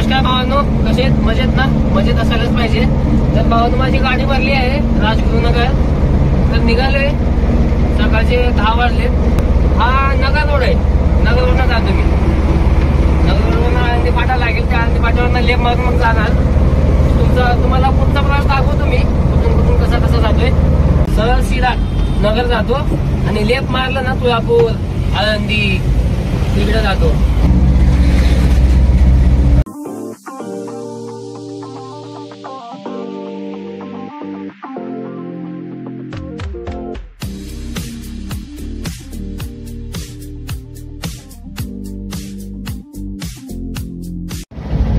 नमस्कार भावांनो, कसे आहेत? मजेत ना? मजेत असायलाच पाहिजे. तर भावांनो, माझी गाडी भरली आहे राजगुरुनगर. तर निघालोय, सकाळचे 10 वाजलेत. हा नगर रोड आहे, नगर रोडला जातो मी. नगर रोडवरनं आळंदी फाटा लागेल, त्या आळंदी फाट्यावरनं लेफ्ट मारून मग जाणार. तुम्हाला पुढचा प्रवास दाखवतो मी, कुठून कसा जातोय. सरळ सीधा नगर जातो आणि लेफ्ट मारलं ना तुळापूर, आळंदी तिकडे जातो.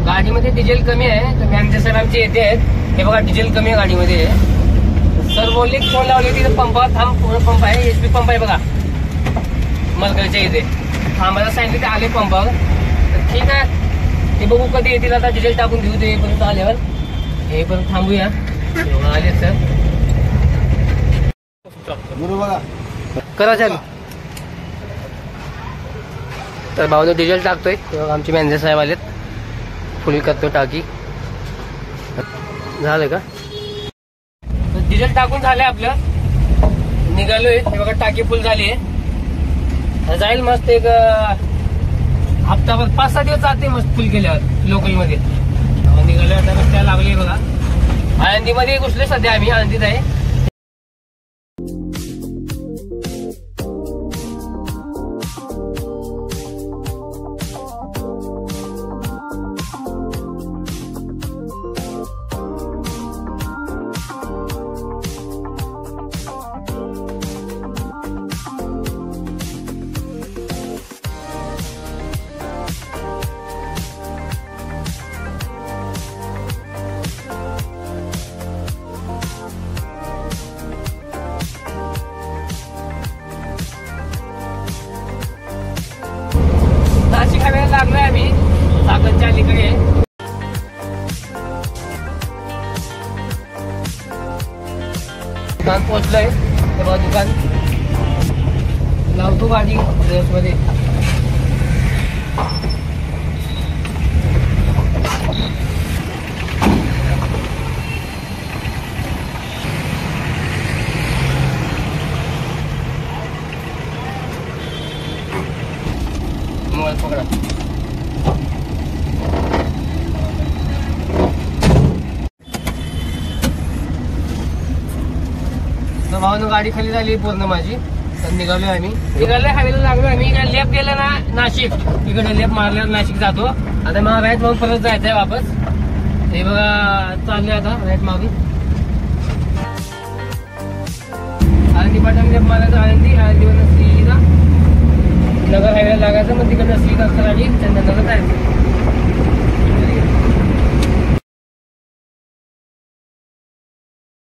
गाडीमध्ये डिझेल कमी आहे, तर मॅनेजर सर आमचे येते आहेत. हे बघा, डिझेल कमी आहे गाडीमध्ये. सर बोलले फोन लावले तिथे पंपावर थांब, पूर्ण पंप आहे, HP पंप आहे बघा मलकरच्या इथे. थांबायला सांगितले, ते आले पंपावर. तर ठीक आहे, ते बघू कधी येतील. आता डिझेल टाकून घेऊ ते पर्यंत आल्यावर. हे पर्यंत थांबूया. आले सर, करा चालू. तर भाऊने डिझेल टाकतोय, आमचे मॅनेजर साहेब आलेत. फुल करतो टाकी. झालं का? डिझेल टाकून झालंय आपलं, निघालोय. हे बघा, टाकी फुल झाली आहे. जाईल मस्त एक हप्ताभर, 5-6 दिवस जाते मस्त फुल केल्यावर लोकल मध्ये. निघालोय आता. रस्त्याला लागले बघा, आळंदीमध्ये घुसले सध्या आम्ही. आळंदीत आहे. नाशिक हायवेला लागलोय आम्ही, साखरच्या अलीकडे. दुकान पोहोचलोय. तेव्हा दुकान लावतो गाडी ड्रेसमध्ये. मोबाईल पकडा. भावानं गाडी खाली झाली पूर्ण माझी. तर निघालोय आम्ही. हायवेला लागलो आम्ही. इकडे लेफ्ट गेलं ना नाशिक, इकडे लेफ्ट मारल्यावर नाशिक जातो. आता मला राईट मारून परत जायचंय वापस. हे बघा, चाललोय आता राईट मारून. आळंदी पाठवून लेफ्ट मारायचं, आळंदीवरून सीधा नगर हायवेला लागायचं. मग तिकडनं सीधा कराडी चंदननगर जायचं.